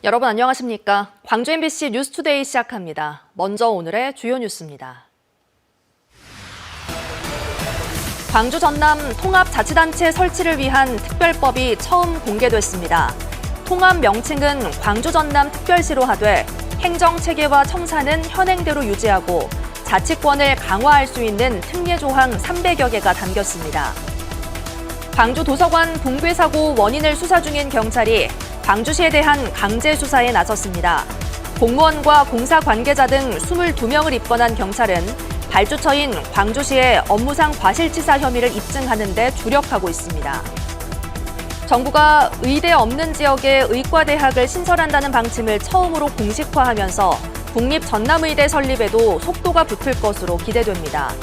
여러분 안녕하십니까? 광주 MBC 뉴스투데이 시작합니다. 먼저 오늘의 주요 뉴스입니다. 광주 전남 통합자치단체 설치를 위한 특별법이 처음 공개됐습니다. 통합 명칭은 광주 전남 특별시로 하되 행정체계와 청사는 현행대로 유지하고 자치권을 강화할 수 있는 특례조항 300여 개가 담겼습니다. 광주 도서관 붕괴 사고 원인을 수사 중인 경찰이 광주시에 대한 강제 수사에 나섰습니다. 공무원과 공사 관계자 등 22명을 입건한 경찰은 발주처인 광주시의 업무상 과실치사 혐의를 입증하는 데 주력하고 있습니다. 정부가 의대 없는 지역에 의과대학을 신설한다는 방침을 처음으로 공식화하면서 국립전남의대 설립에도 속도가 붙을 것으로 기대됩니다.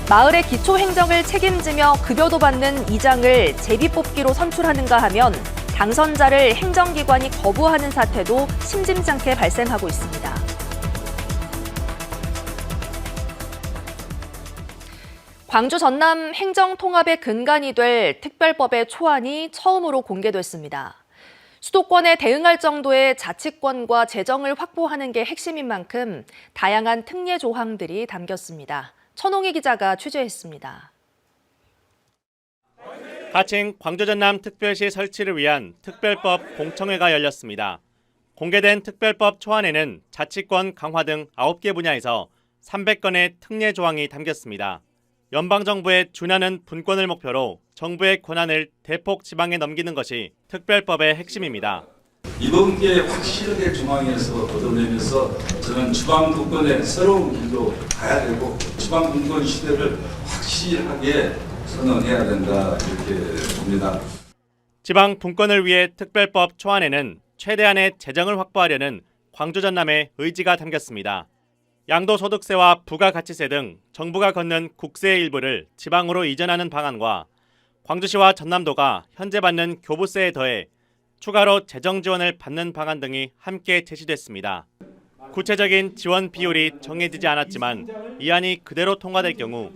마을의 기초행정을 책임지며 급여도 받는 이장을 제비뽑기로 선출하는가 하면 당선자를 행정기관이 거부하는 사태도 심심찮게 발생하고 있습니다. 광주 전남 행정통합의 근간이 될 특별법의 초안이 처음으로 공개됐습니다. 수도권에 대응할 정도의 자치권과 재정을 확보하는 게 핵심인 만큼 다양한 특례 조항들이 담겼습니다. 천홍희 기자가 취재했습니다. 하칭 광주 전남 특별시 설치를 위한 특별법 공청회가 열렸습니다. 공개된 특별법 초안에는 자치권 강화 등 9개 분야에서 300건의 특례 조항이 담겼습니다. 연방정부의 준하는 분권을 목표로 정부의 권한을 대폭 지방에 넘기는 것이 특별법의 핵심입니다. 이번 기회에 확실하게 중앙에서 걷어내면서 저는 지방분권의 새로운 길로 가야 되고 지방분권 시대를 확실하게 선언해야 된다 이렇게 봅니다. 지방 분권을 위해 특별법 초안에는 최대한의 재정을 확보하려는 광주 전남의 의지가 담겼습니다. 양도소득세와 부가가치세 등 정부가 걷는 국세의 일부를 지방으로 이전하는 방안과 광주시와 전남도가 현재 받는 교부세에 더해 추가로 재정 지원을 받는 방안 등이 함께 제시됐습니다. 구체적인 지원 비율이 정해지지 않았지만 이 안이 그대로 통과될 경우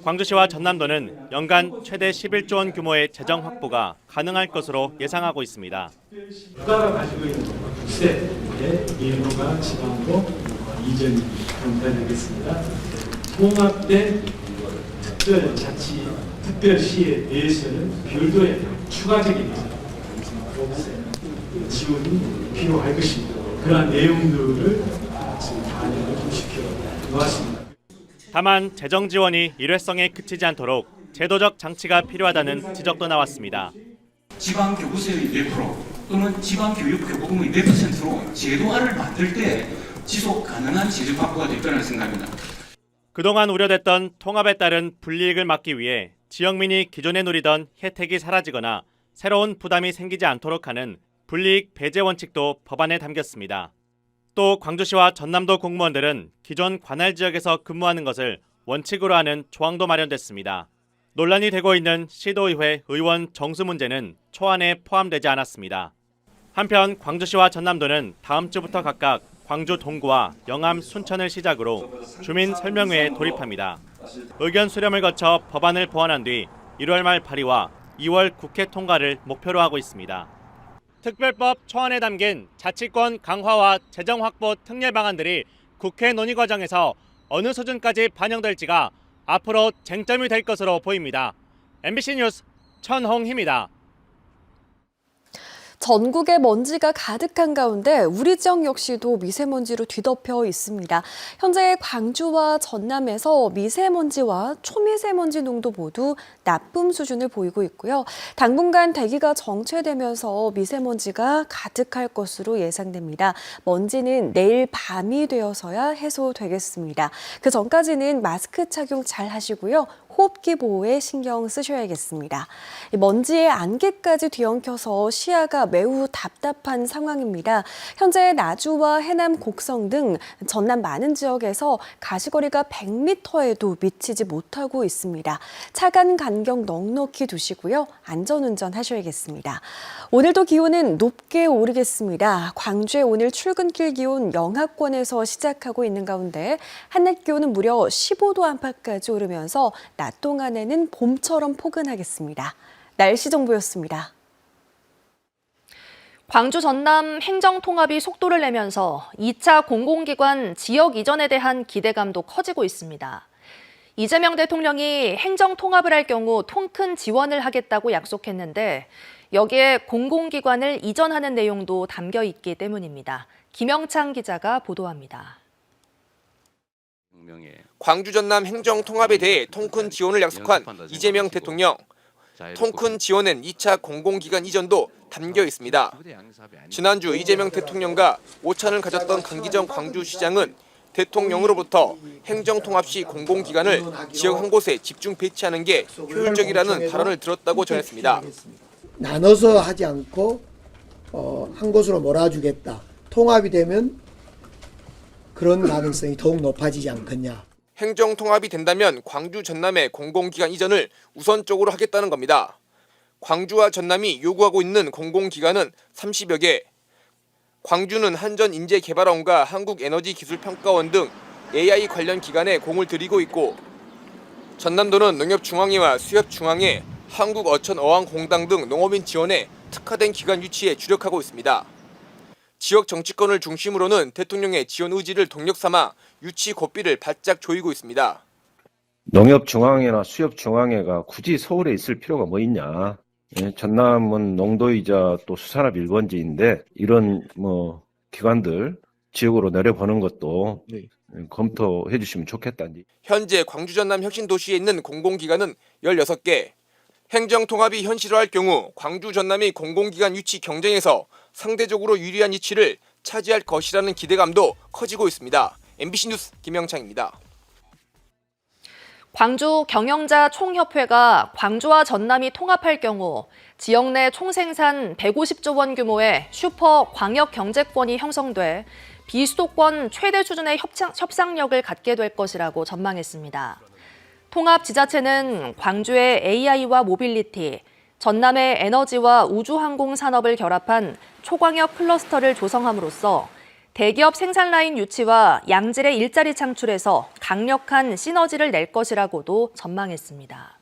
광주시와 전남도는 연간 최대 11조 원 규모의 재정 확보가 가능할 것으로 예상하고 있습니다. 국가가 가지고 있는 국세의 일부가 지방으로 이전이 되겠습니다. 통합된 특별자치, 특별시에 대해서는 별도의 추가적인 지원이 필요할 것입니다. 그러한 내용들을 지금 반영을 좀 시켜 놓았습니다. 다만 재정 지원이 일회성에 그치지 않도록 제도적 장치가 필요하다는 지적도 나왔습니다. 지방교부세의 1% 또는 지방교육교부금의 몇 %로 제도화를 만들 때 지속 가능한 재정 확보가 될 거라는 생각입니다. 그동안 우려됐던 통합에 따른 불이익을 막기 위해 지역민이 기존에 누리던 혜택이 사라지거나 새로운 부담이 생기지 않도록 하는 불이익 배제 원칙도 법안에 담겼습니다. 또 광주시와 전남도 공무원들은 기존 관할 지역에서 근무하는 것을 원칙으로 하는 조항도 마련됐습니다. 논란이 되고 있는 시도의회 의원 정수 문제는 초안에 포함되지 않았습니다. 한편 광주시와 전남도는 다음 주부터 각각 광주 동구와 영암 순천을 시작으로 주민 설명회에 돌입합니다. 의견 수렴을 거쳐 법안을 보완한 뒤 1월 말 발의와 2월 국회 통과를 목표로 하고 있습니다. 특별법 초안에 담긴 자치권 강화와 재정 확보 특례 방안들이 국회 논의 과정에서 어느 수준까지 반영될지가 앞으로 쟁점이 될 것으로 보입니다. MBC 뉴스 천홍희입니다. 전국에 먼지가 가득한 가운데 우리 지역 역시도 미세먼지로 뒤덮여 있습니다. 현재 광주와 전남에서 미세먼지와 초미세먼지 농도 모두 나쁨 수준을 보이고 있고요. 당분간 대기가 정체되면서 미세먼지가 가득할 것으로 예상됩니다. 먼지는 내일 밤이 되어서야 해소되겠습니다. 그 전까지는 마스크 착용 잘 하시고요. 호흡기 보호에 신경 쓰셔야겠습니다. 먼지에 안개까지 뒤엉켜서 시야가 매우 답답한 상황입니다. 현재 나주와 해남 곡성 등 전남 많은 지역에서 가시거리가 100m에도 미치지 못하고 있습니다. 차간 간격 넉넉히 두시고요. 안전운전 하셔야겠습니다. 오늘도 기온은 높게 오르겠습니다. 광주의 오늘 출근길 기온 영하권에서 시작하고 있는 가운데 한낮 기온은 무려 15도 안팎까지 오르면서 낮 동안에는 봄처럼 포근하겠습니다. 날씨 정보였습니다. 광주 전남 행정통합이 속도를 내면서 2차 공공기관 지역 이전에 대한 기대감도 커지고 있습니다. 이재명 대통령이 행정통합을 할 경우 통큰 지원을 하겠다고 약속했는데 여기에 공공기관을 이전하는 내용도 담겨 있기 때문입니다. 김영창 기자가 보도합니다. 광주 전남 행정통합에 대해 통큰 지원을 약속한 이재명 대통령. 통큰 지원엔 2차 공공기관 이전도 담겨 있습니다. 지난주 이재명 대통령과 오찬을 가졌던 강기정 광주시장은 대통령으로부터 행정통합 시 공공기관을 지역 한 곳에 집중 배치하는 게 효율적이라는 발언을 들었다고 전했습니다. 나눠서 하지 않고 한 곳으로 몰아주겠다. 통합이 되면 그런 가능성이 더욱 높아지지 않겠냐. 행정통합이 된다면 광주 전남의 공공기관 이전을 우선적으로 하겠다는 겁니다. 광주와 전남이 요구하고 있는 공공기관은 30여 개. 광주는 한전인재개발원과 한국에너지기술평가원 등 AI 관련 기관에 공을 들이고 있고 전남도는 농협중앙회와 수협중앙회, 한국어천어항공단 등 농업인 지원에 특화된 기관 유치에 주력하고 있습니다. 지역 정치권을 중심으로는 대통령의 지원 의지를 동력 삼아 유치 고삐를 바짝 조이고 있습니다. 농협중앙회나 수협중앙회가 굳이 서울에 있을 필요가 뭐 있냐. 전남은 농도이자 또 수산업 1번지인데 이런 기관들 지역으로 내려보는 것도 검토해 주시면 좋겠다. 현재 광주 전남 혁신도시에 있는 공공기관은 16개. 행정통합이 현실화할 경우 광주 전남의 공공기관 유치 경쟁에서 상대적으로 유리한 위치를 차지할 것이라는 기대감도 커지고 있습니다. MBC 뉴스 김영창입니다. 광주 경영자 총협회가 광주와 전남이 통합할 경우 지역 내 총생산 150조 원 규모의 슈퍼 광역 경제권이 형성돼 비수도권 최대 수준의 협상력을 갖게 될 것이라고 전망했습니다. 통합 지자체는 광주의 AI와 모빌리티, 전남의 에너지와 우주항공 산업을 결합한 초광역 클러스터를 조성함으로써 대기업 생산라인 유치와 양질의 일자리 창출에서 강력한 시너지를 낼 것이라고도 전망했습니다.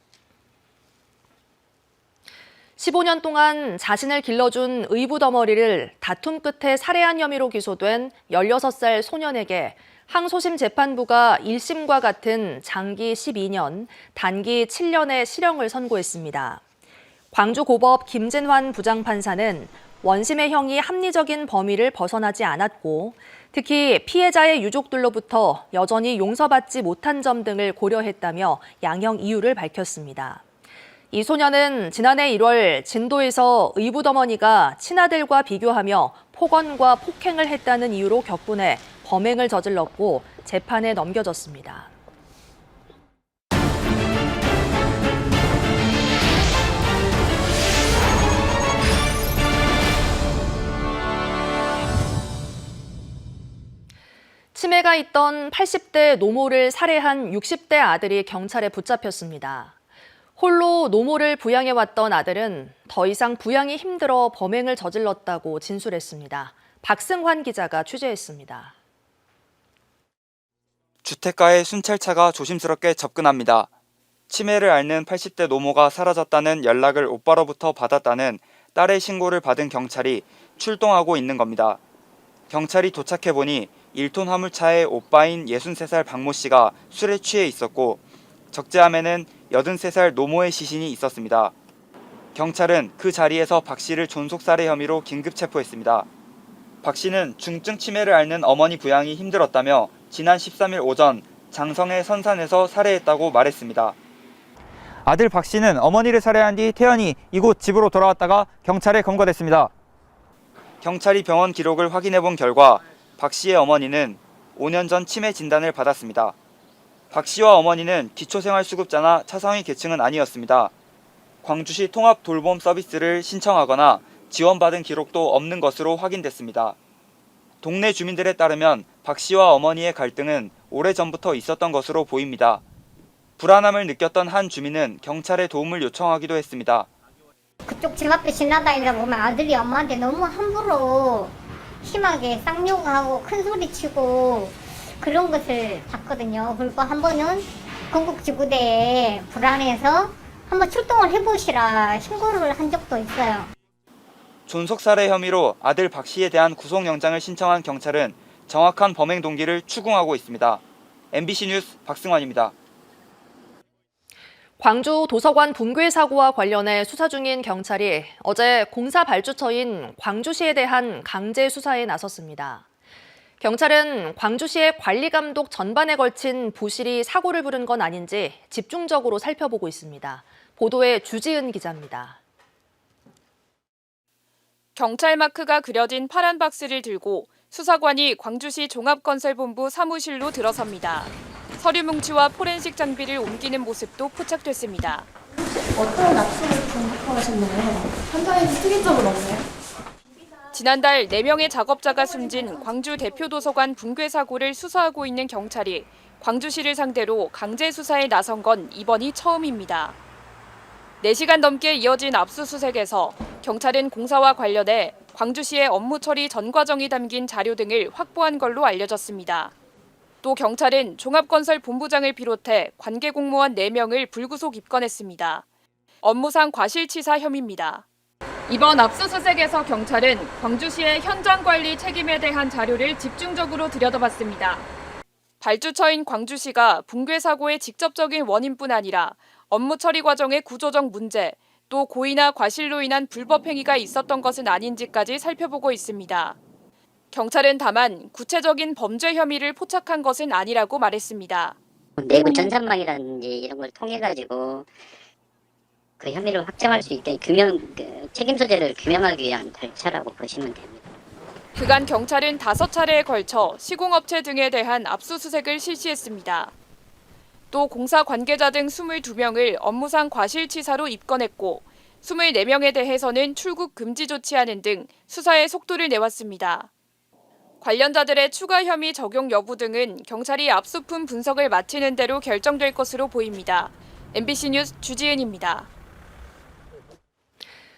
15년 동안 자신을 길러준 의붓어머니를 다툼 끝에 살해한 혐의로 기소된 16살 소년에게 항소심 재판부가 1심과 같은 장기 12년, 단기 7년의 실형을 선고했습니다. 광주고법 김진환 부장판사는 원심의 형이 합리적인 범위를 벗어나지 않았고 특히 피해자의 유족들로부터 여전히 용서받지 못한 점 등을 고려했다며 양형 이유를 밝혔습니다. 이 소년은 지난해 1월 진도에서 의붓어머니가 친아들과 비교하며 폭언과 폭행을 했다는 이유로 격분해 범행을 저질렀고 재판에 넘겨졌습니다. 치매가 있던 80대 노모를 살해한 60대 아들이 경찰에 붙잡혔습니다. 홀로 노모를 부양해왔던 아들은 더 이상 부양이 힘들어 범행을 저질렀다고 진술했습니다. 박승환 기자가 취재했습니다. 주택가에 순찰차가 조심스럽게 접근합니다. 치매를 앓는 80대 노모가 사라졌다는 연락을 오빠로부터 받았다는 딸의 신고를 받은 경찰이 출동하고 있는 겁니다. 경찰이 도착해보니 1톤 화물차에 오빠인 63살 박모 씨가 술에 취해 있었고 적재함에는 83살 노모의 시신이 있었습니다. 경찰은 그 자리에서 박 씨를 존속살해 혐의로 긴급 체포했습니다. 박 씨는 중증 치매를 앓는 어머니 부양이 힘들었다며 지난 13일 오전 장성의 선산에서 살해했다고 말했습니다. 아들 박 씨는 어머니를 살해한 뒤 태연히 이곳 집으로 돌아왔다가 경찰에 검거됐습니다. 경찰이 병원 기록을 확인해본 결과 박 씨의 어머니는 5년 전 치매 진단을 받았습니다. 박 씨와 어머니는 기초생활수급자나 차상위 계층은 아니었습니다. 광주시 통합 돌봄 서비스를 신청하거나 지원받은 기록도 없는 것으로 확인됐습니다. 동네 주민들에 따르면 박 씨와 어머니의 갈등은 오래전부터 있었던 것으로 보입니다. 불안함을 느꼈던 한 주민은 경찰에 도움을 요청하기도 했습니다. 그쪽 집 앞에 지나다니다 보면 아들이 엄마한테 너무 함부로 심하게 쌍욕하고 큰 소리 치고 그런 것을 봤거든요. 그리고 한 번은 건국지구대에 불안해서 한번 출동을 해보시라 신고를 한 적도 있어요. 존속살해 혐의로 아들 박 씨에 대한 구속영장을 신청한 경찰은 정확한 범행 동기를 추궁하고 있습니다. MBC 뉴스 박승환입니다. 광주 도서관 붕괴 사고와 관련해 수사 중인 경찰이 어제 공사 발주처인 광주시에 대한 강제 수사에 나섰습니다. 경찰은 광주시의 관리 감독 전반에 걸친 부실이 사고를 부른 건 아닌지 집중적으로 살펴보고 있습니다. 보도에 주지은 기자입니다. 경찰 마크가 그려진 파란 박스를 들고 수사관이 광주시 종합건설본부 사무실로 들어섭니다. 서류 뭉치와 포렌식 장비를 옮기는 모습도 포착됐습니다. 어떤 납품을 공급하셨나요? 현장에서 특이점은 없나요? 지난달 4명의 작업자가 숨진 광주 대표도서관 붕괴 사고를 수사하고 있는 경찰이 광주시를 상대로 강제 수사에 나선 건 이번이 처음입니다. 4시간 넘게 이어진 압수수색에서 경찰은 공사와 관련해 광주시의 업무 처리 전 과정이 담긴 자료 등을 확보한 걸로 알려졌습니다. 또 경찰은 종합건설본부장을 비롯해 관계 공무원 4명을 불구속 입건했습니다. 업무상 과실치사 혐의입니다. 이번 압수수색에서 경찰은 광주시의 현장 관리 책임에 대한 자료를 집중적으로 들여다봤습니다. 발주처인 광주시가 붕괴 사고의 직접적인 원인뿐 아니라 업무 처리 과정의 구조적 문제, 또 고의나 과실로 인한 불법 행위가 있었던 것은 아닌지까지 살펴보고 있습니다. 경찰은 다만 구체적인 범죄 혐의를 포착한 것은 아니라고 말했습니다. 내부 전산망이라든지 이런 걸 통해 가지고 그 혐의를 확정할 수 있게 책임 소재를 규명하기 위한 절차라고 보시면 됩니다. 그간 경찰은 5차례에 걸쳐 시공업체 등에 대한 압수수색을 실시했습니다. 또 공사 관계자 등 22명을 업무상 과실치사로 입건했고 24명에 대해서는 출국 금지 조치하는 등 수사에 속도를 내왔습니다. 관련자들의 추가 혐의 적용 여부 등은 경찰이 압수품 분석을 마치는 대로 결정될 것으로 보입니다. MBC 뉴스 주지은입니다.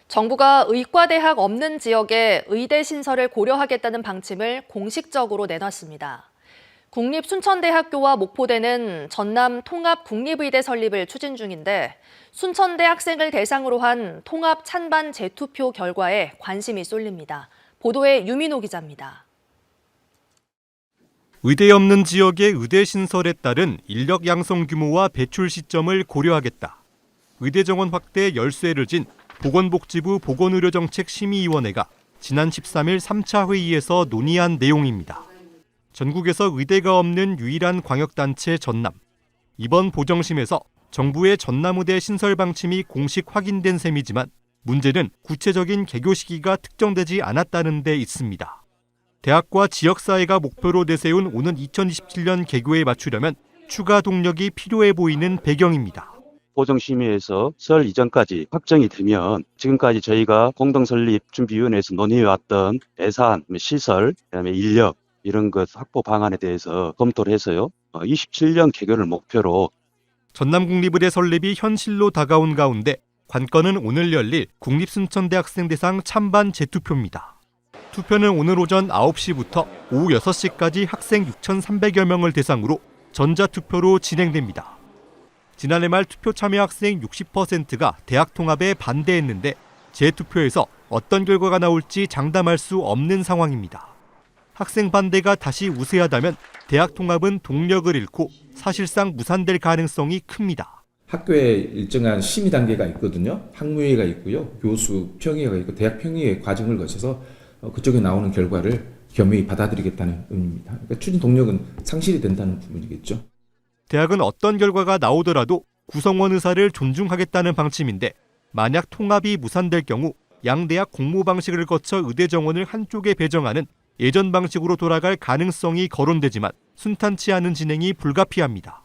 정부가 의과대학 없는 지역에 의대 신설을 고려하겠다는 방침을 공식적으로 내놨습니다. 국립순천대학교와 목포대는 전남 통합국립의대 설립을 추진 중인데 순천대 학생을 대상으로 한 통합 찬반 재투표 결과에 관심이 쏠립니다. 보도에 유민호 기자입니다. 의대 없는 지역의 의대 신설에 따른 인력 양성 규모와 배출 시점을 고려하겠다. 의대 정원 확대 열쇠를 진 보건복지부 보건의료정책심의위원회가 지난 13일 3차 회의에서 논의한 내용입니다. 전국에서 의대가 없는 유일한 광역단체 전남. 이번 보정심에서 정부의 전남의대 신설 방침이 공식 확인된 셈이지만 문제는 구체적인 개교 시기가 특정되지 않았다는 데 있습니다. 대학과 지역사회가 목표로 내세운 오는 2027년 개교에 맞추려면 추가 동력이 필요해 보이는 배경입니다. 보정심의에서 설 이전까지 확정이 되면 지금까지 저희가 공동설립준비위원회에서 논의해왔던 예산, 시설, 그다음에 인력 이런 것 확보 방안에 대해서 검토를 해서요. 27년 개교를 목표로 전남국립의대 설립이 현실로 다가온 가운데 관건은 오늘 열릴 국립순천대학생 대상 찬반 재투표입니다. 투표는 오늘 오전 9시부터 오후 6시까지 학생 6,300여 명을 대상으로 전자투표로 진행됩니다. 지난해 말 투표 참여 학생 60%가 대학 통합에 반대했는데 재투표에서 어떤 결과가 나올지 장담할 수 없는 상황입니다. 학생 반대가 다시 우세하다면 대학 통합은 동력을 잃고 사실상 무산될 가능성이 큽니다. 학교에 일정한 심의 단계가 있거든요. 학무회의가 있고요. 교수 평의회가 있고 대학 평의회 과정을 거쳐서 그쪽에 나오는 결과를 겸허히 받아들이겠다는 의미입니다. 그러니까 추진 동력은 상실이 된다는 부분이겠죠. 대학은 어떤 결과가 나오더라도 구성원 의사를 존중하겠다는 방침인데 만약 통합이 무산될 경우 양대학 공모 방식을 거쳐 의대 정원을 한쪽에 배정하는 예전 방식으로 돌아갈 가능성이 거론되지만 순탄치 않은 진행이 불가피합니다.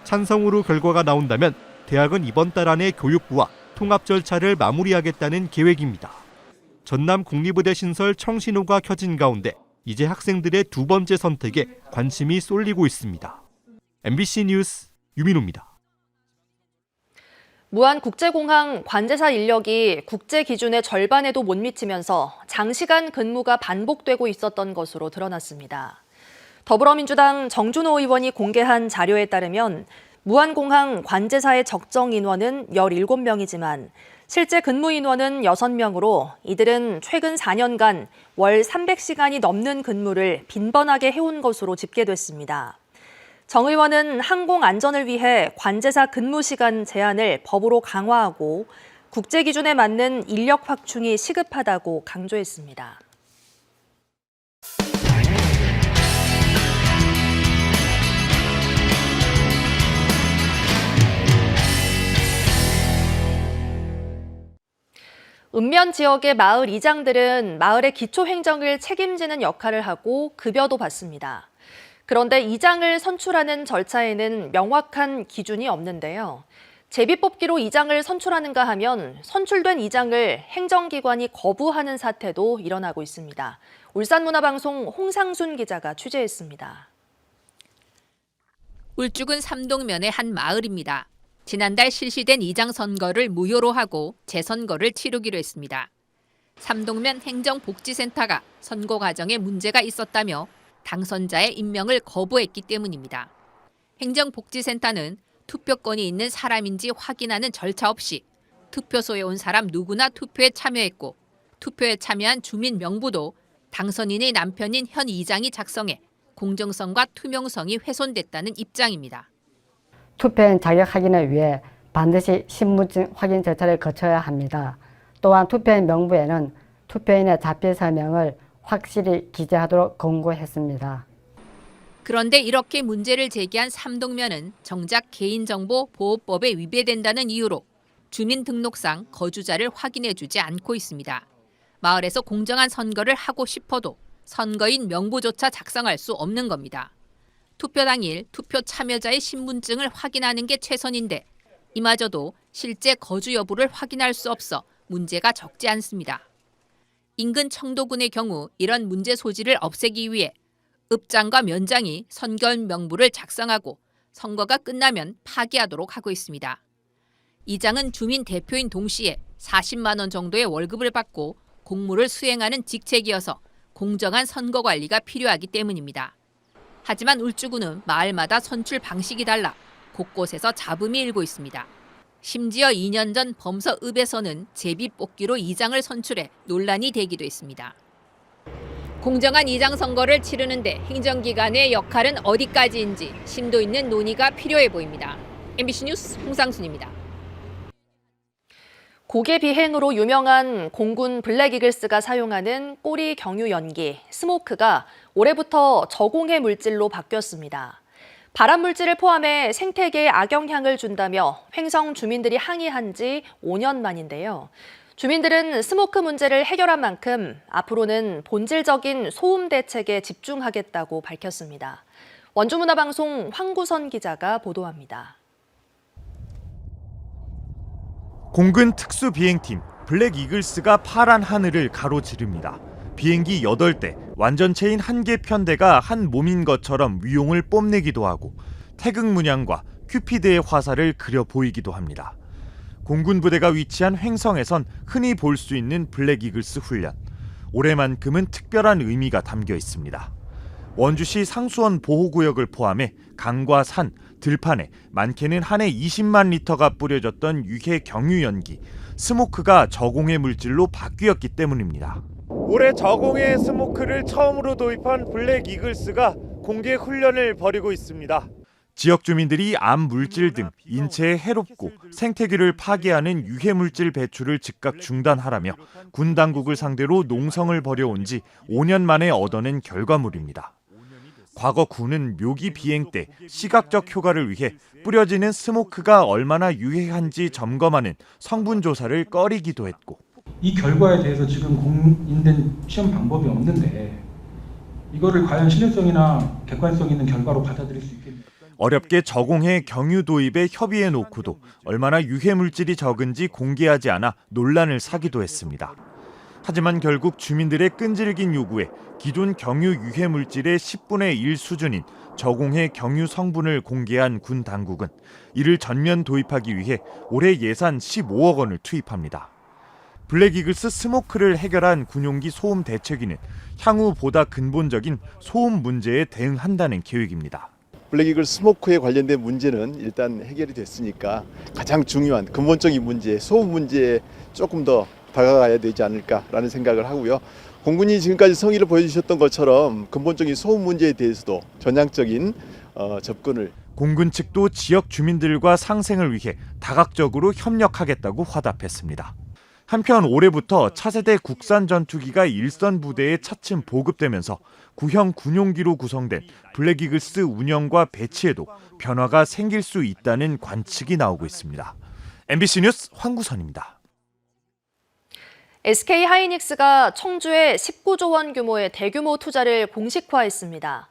찬성으로 결과가 나온다면 대학은 이번 달 안에 교육부와 통합 절차를 마무리하겠다는 계획입니다. 전남 국립의대 신설 청신호가 켜진 가운데 이제 학생들의 두 번째 선택에 관심이 쏠리고 있습니다. MBC 뉴스 유민호입니다. 무안국제공항 관제사 인력이 국제 기준의 절반에도 못 미치면서 장시간 근무가 반복되고 있었던 것으로 드러났습니다. 더불어민주당 정준호 의원이 공개한 자료에 따르면 무안공항 관제사의 적정 인원은 17명이지만 실제 근무 인원은 6명으로 이들은 최근 4년간 월 300시간이 넘는 근무를 빈번하게 해온 것으로 집계됐습니다. 정 의원은 항공 안전을 위해 관제사 근무 시간 제한을 법으로 강화하고 국제 기준에 맞는 인력 확충이 시급하다고 강조했습니다. 읍면 지역의 마을 이장들은 마을의 기초 행정을 책임지는 역할을 하고 급여도 받습니다. 그런데 이장을 선출하는 절차에는 명확한 기준이 없는데요. 제비뽑기로 이장을 선출하는가 하면 선출된 이장을 행정기관이 거부하는 사태도 일어나고 있습니다. 울산문화방송 홍상순 기자가 취재했습니다. 울주군 삼동면의 한 마을입니다. 지난달 실시된 이장 선거를 무효로 하고 재선거를 치르기로 했습니다. 삼동면 행정복지센터가 선거 과정에 문제가 있었다며 당선자의 임명을 거부했기 때문입니다. 행정복지센터는 투표권이 있는 사람인지 확인하는 절차 없이 투표소에 온 사람 누구나 투표에 참여했고 투표에 참여한 주민 명부도 당선인의 남편인 현 이장이 작성해 공정성과 투명성이 훼손됐다는 입장입니다. 투표인 자격 확인을 위해 반드시 신분증 확인 절차를 거쳐야 합니다. 또한 투표인 명부에는 투표인의 자필 서명을 확실히 기재하도록 권고했습니다. 그런데 이렇게 문제를 제기한 삼동면은 정작 개인정보보호법에 위배된다는 이유로 주민등록상 거주자를 확인해주지 않고 있습니다. 마을에서 공정한 선거를 하고 싶어도 선거인 명부조차 작성할 수 없는 겁니다. 투표 당일 투표 참여자의 신분증을 확인하는 게 최선인데 이마저도 실제 거주 여부를 확인할 수 없어 문제가 적지 않습니다. 인근 청도군의 경우 이런 문제 소지를 없애기 위해 읍장과 면장이 선거인 명부를 작성하고 선거가 끝나면 파기하도록 하고 있습니다. 이장은 주민 대표인 동시에 40만 원 정도의 월급을 받고 공무를 수행하는 직책이어서 공정한 선거 관리가 필요하기 때문입니다. 하지만 울주군은 마을마다 선출 방식이 달라 곳곳에서 잡음이 일고 있습니다. 심지어 2년 전 범서읍에서는 제비뽑기로 이장을 선출해 논란이 되기도 했습니다. 공정한 이장 선거를 치르는데 행정기관의 역할은 어디까지인지 심도 있는 논의가 필요해 보입니다. MBC 뉴스 홍상순입니다. 고개 비행으로 유명한 공군 블랙이글스가 사용하는 꼬리 경유 연기, 스모크가 올해부터 저공해 물질로 바뀌었습니다. 발암 물질을 포함해 생태계에 악영향을 준다며 횡성 주민들이 항의한 지 5년 만인데요. 주민들은 스모크 문제를 해결한 만큼 앞으로는 본질적인 소음 대책에 집중하겠다고 밝혔습니다. 원주문화방송 황구선 기자가 보도합니다. 공군 특수비행팀 블랙 이글스가 파란 하늘을 가로지릅니다. 비행기 8대, 완전체인 1개 편대가 한 몸인 것처럼 위용을 뽐내기도 하고 태극 문양과 큐피드의 화살을 그려 보이기도 합니다. 공군 부대가 위치한 횡성에선 흔히 볼 수 있는 블랙 이글스 훈련. 올해만큼은 특별한 의미가 담겨 있습니다. 원주시 상수원 보호구역을 포함해 강과 산, 들판에 많게는 한 해 20만 리터가 뿌려졌던 유해 경유 연기, 스모크가 저공해 물질로 바뀌었기 때문입니다. 올해 저공해 스모크를 처음으로 도입한 블랙 이글스가 공개 훈련을 벌이고 있습니다. 지역 주민들이 암 물질 등 인체에 해롭고 생태계를 파괴하는 유해 물질 배출을 즉각 중단하라며 군 당국을 상대로 농성을 벌여온 지 5년 만에 얻어낸 결과물입니다. 과거 군은 묘기 비행 때 시각적 효과를 위해 뿌려지는 스모크가 얼마나 유해한지 점검하는 성분 조사를 꺼리기도 했고, 이 결과에 대해서 지금 공인된 시험 방법이 없는데 이거를 과연 신뢰성이나 객관성 있는 결과로 받아들일 수 있겠습니까? 어렵게 저공해 경유 도입에 협의해 놓고도 얼마나 유해 물질이 적은지 공개하지 않아 논란을 사기도 했습니다. 하지만 결국 주민들의 끈질긴 요구에 기존 경유 유해 물질의 10분의 1 수준인 저공해 경유 성분을 공개한 군 당국은 이를 전면 도입하기 위해 올해 예산 15억 원을 투입합니다. 블랙 이글스 스모크를 해결한 군용기 소음 대책위는 향후 보다 근본적인 소음 문제에 대응한다는 계획입니다. 블랙이글 스모크에 관련된 문제는 일단 해결이 됐으니까 가장 중요한 근본적인 문제, 소음 문제에 조금 더 다가가야 되지 않을까라는 생각을 하고요. 공군이 지금까지 성의를 보여주셨던 것처럼 근본적인 소음 문제에 대해서도 전향적인 접근을. 공군 측도 지역 주민들과 상생을 위해 다각적으로 협력하겠다고 화답했습니다. 한편 올해부터 차세대 국산 전투기가 일선 부대에 차츰 보급되면서 구형 군용기로 구성된 블랙이글스 운영과 배치에도 변화가 생길 수 있다는 관측이 나오고 있습니다. MBC 뉴스 황구선입니다. SK 하이닉스가 청주에 19조 원 규모의 대규모 투자를 공식화했습니다.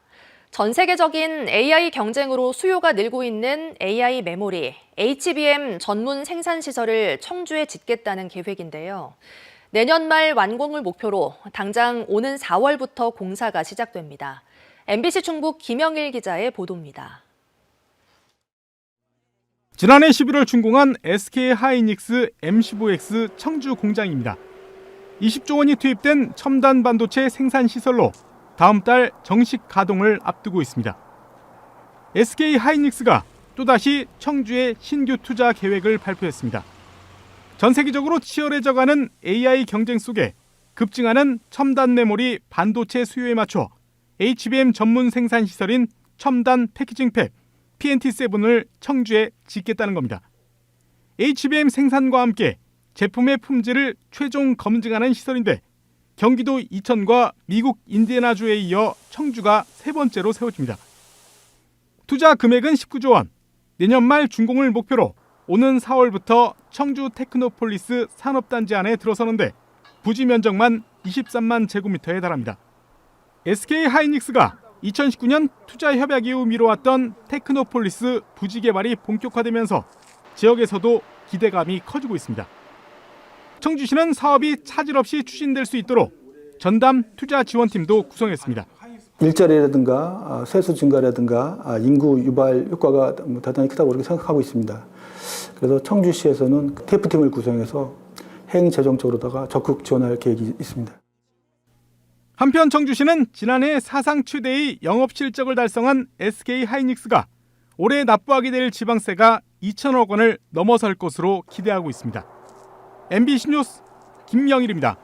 전 세계적인 AI 경쟁으로 수요가 늘고 있는 AI 메모리, HBM 전문 생산시설을 청주에 짓겠다는 계획인데요. 내년 말 완공을 목표로 당장 오는 4월부터 공사가 시작됩니다. MBC 충북 김영일 기자의 보도입니다. 지난해 11월 준공한 SK 하이닉스 M15X 청주 공장입니다. 20조 원이 투입된 첨단 반도체 생산 시설로 다음 달 정식 가동을 앞두고 있습니다. SK 하이닉스가 또다시 청주에 신규 투자 계획을 발표했습니다. 전 세계적으로 치열해져가는 AI 경쟁 속에 급증하는 첨단 메모리 반도체 수요에 맞춰 HBM 전문 생산 시설인 첨단 패키징 팹 PNT7을 청주에 짓겠다는 겁니다. HBM 생산과 함께 제품의 품질을 최종 검증하는 시설인데 경기도 이천과 미국 인디애나주에 이어 청주가 세 번째로 세워집니다. 투자 금액은 19조 원, 내년 말 준공을 목표로 오는 4월부터 청주 테크노폴리스 산업단지 안에 들어서는데 부지 면적만 23만 제곱미터에 달합니다. SK 하이닉스가 2019년 투자 협약 이후 미뤄왔던 테크노폴리스 부지 개발이 본격화되면서 지역에서도 기대감이 커지고 있습니다. 청주시는 사업이 차질 없이 추진될 수 있도록 전담 투자 지원팀도 구성했습니다. 일자리라든가 세수 증가라든가 인구 유발 효과가 대단히 크다고 그렇게 생각하고 있습니다. 그래서 청주시에서는 TF팀을 구성해서 행재정적으로다가 적극 지원할 계획이 있습니다. 한편 청주시는 지난해 사상 최대의 영업 실적을 달성한 SK 하이닉스가 올해 납부하게 될 지방세가 2천억 원을 넘어설 것으로 기대하고 있습니다. MBC 뉴스 김영일입니다.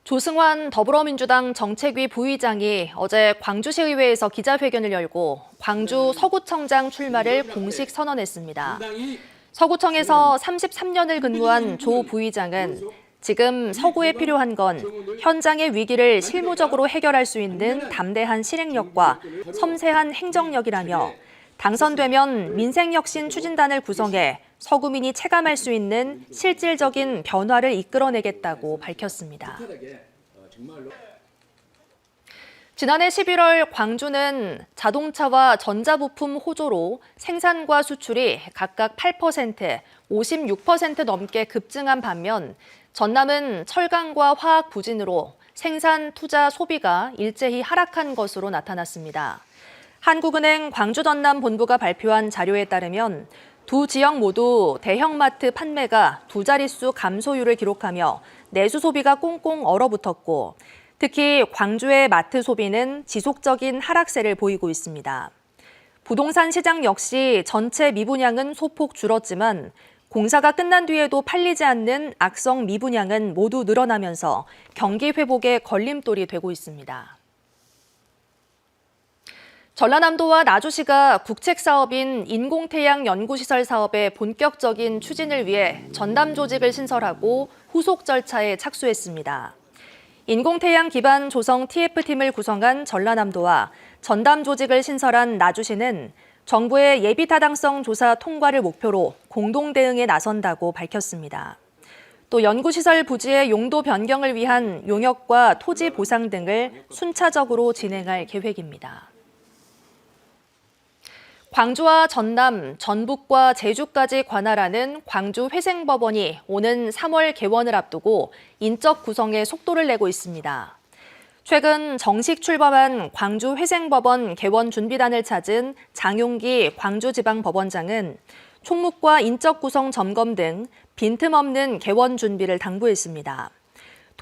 조승환 더불어민주당 정책위 부의장이 어제 광주시의회에서 기자회견을 열고 광주 서구청장 출마를 공식 선언했습니다. 서구청에서 33년을 근무한 조 부의장은 지금 서구에 필요한 건 현장의 위기를 실무적으로 해결할 수 있는 담대한 실행력과 섬세한 행정력이라며 당선되면 민생혁신 추진단을 구성해 서구민이 체감할 수 있는 실질적인 변화를 이끌어내겠다고 밝혔습니다. 지난해 11월 광주는 자동차와 전자부품 호조로 생산과 수출이 각각 8%, 56% 넘게 급증한 반면 전남은 철강과 화학 부진으로 생산, 투자, 소비가 일제히 하락한 것으로 나타났습니다. 한국은행 광주 전남 본부가 발표한 자료에 따르면 두 지역 모두 대형마트 판매가 두 자릿수 감소율을 기록하며 내수 소비가 꽁꽁 얼어붙었고 특히 광주의 마트 소비는 지속적인 하락세를 보이고 있습니다. 부동산 시장 역시 전체 미분양은 소폭 줄었지만 공사가 끝난 뒤에도 팔리지 않는 악성 미분양은 모두 늘어나면서 경기 회복에 걸림돌이 되고 있습니다. 전라남도와 나주시가 국책사업인 인공태양 연구시설 사업의 본격적인 추진을 위해 전담 조직을 신설하고 후속 절차에 착수했습니다. 인공태양 기반 조성 TF팀을 구성한 전라남도와 전담 조직을 신설한 나주시는 정부의 예비 타당성 조사 통과를 목표로 공동 대응에 나선다고 밝혔습니다. 또 연구시설 부지의 용도 변경을 위한 용역과 토지 보상 등을 순차적으로 진행할 계획입니다. 광주와 전남, 전북과 제주까지 관할하는 광주 회생법원이 오는 3월 개원을 앞두고 인적 구성에 속도를 내고 있습니다. 최근 정식 출범한 광주 회생법원 개원 준비단을 찾은 장용기 광주지방법원장은 총무과 인적 구성 점검 등 빈틈없는 개원 준비를 당부했습니다.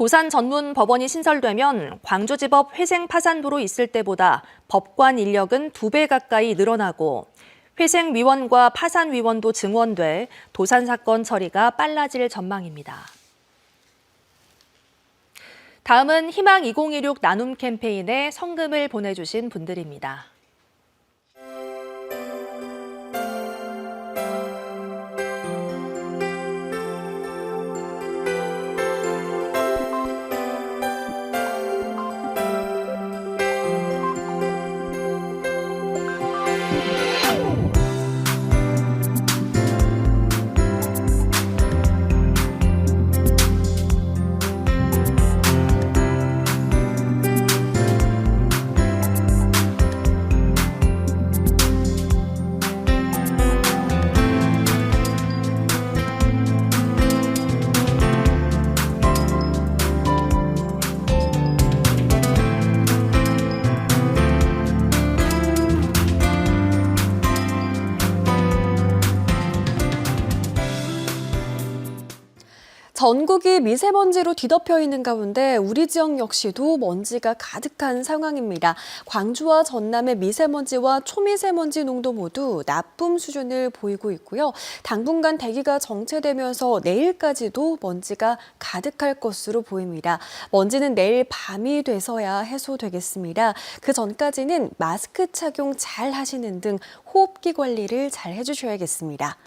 도산 전문 법원이 신설되면 광주지법 회생 파산부로 있을 때보다 법관 인력은 2배 가까이 늘어나고 회생위원과 파산위원도 증원돼 도산 사건 처리가 빨라질 전망입니다. 다음은 희망 2016 나눔 캠페인에 성금을 보내주신 분들입니다. 전국이 미세먼지로 뒤덮여 있는 가운데 우리 지역 역시도 먼지가 가득한 상황입니다. 광주와 전남의 미세먼지와 초미세먼지 농도 모두 나쁨 수준을 보이고 있고요. 당분간 대기가 정체되면서 내일까지도 먼지가 가득할 것으로 보입니다. 먼지는 내일 밤이 돼서야 해소되겠습니다. 그 전까지는 마스크 착용 잘 하시는 등 호흡기 관리를 잘 해주셔야겠습니다.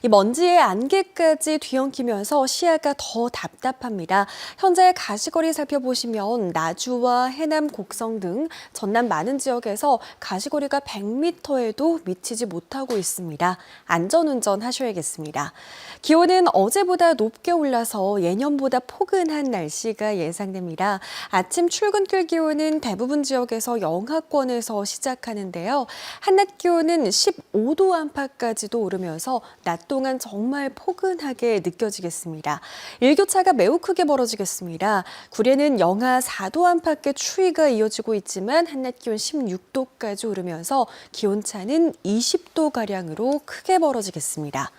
이 먼지의 안개까지 뒤엉키면서 시야가 더 답답합니다. 현재 가시거리 살펴보시면 나주와 해남 곡성 등 전남 많은 지역에서 가시거리가 100m에도 미치지 못하고 있습니다. 안전운전 하셔야겠습니다. 기온은 어제보다 높게 올라서 예년보다 포근한 날씨가 예상됩니다. 아침 출근길 기온은 대부분 지역에서 영하권에서 시작하는데요. 한낮 기온은 15도 안팎까지도 오르면서 낮 동안 정말 포근하게 느껴지겠습니다. 일교차가 매우 크게 벌어지겠습니다. 구례는 영하 4도 안팎의 추위가 이어지고 있지만 한낮 기온 16도까지 오르면서 기온차는 20도가량으로 크게 벌어지겠습니다.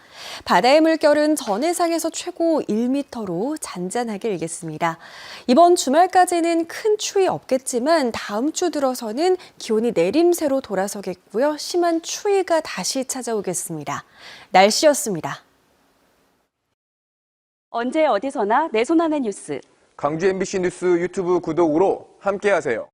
바다의 물결은 전해상에서 최고 1m로 잔잔하게 일겠습니다. 이번 주말까지는 큰 추위 없겠지만 다음 주 들어서는 기온이 내림세로 돌아서겠고요. 심한 추위가 다시 찾아오겠습니다. 날씨였습니다. 언제 어디서나 내 손 안의 뉴스. 광주 MBC 뉴스 유튜브 구독으로 함께하세요.